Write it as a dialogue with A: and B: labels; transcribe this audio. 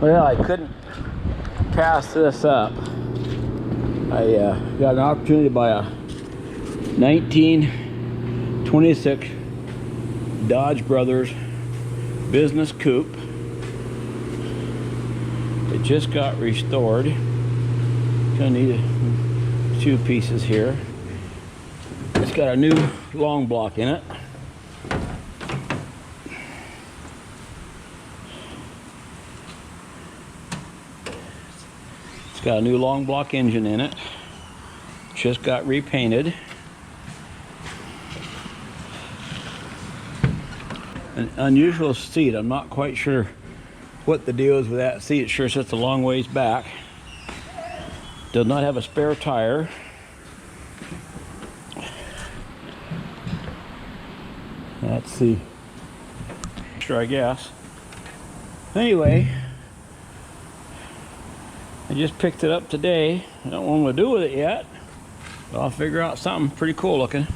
A: Well, I couldn't pass this up. I got an opportunity to buy a 1926 Dodge Brothers business coupe. It just got restored. Gonna need a few pieces here. It's got a new long block in it. It's got a new long block engine in it. Just got repainted. An unusual seat. I'm not quite sure what the deal is with that seat. It sure sits a long ways back. Does not have a spare tire. That's the extra, I guess. Anyway, I just picked it up today. I don't know what I'm gonna do with it yet, but I'll figure out something pretty cool looking.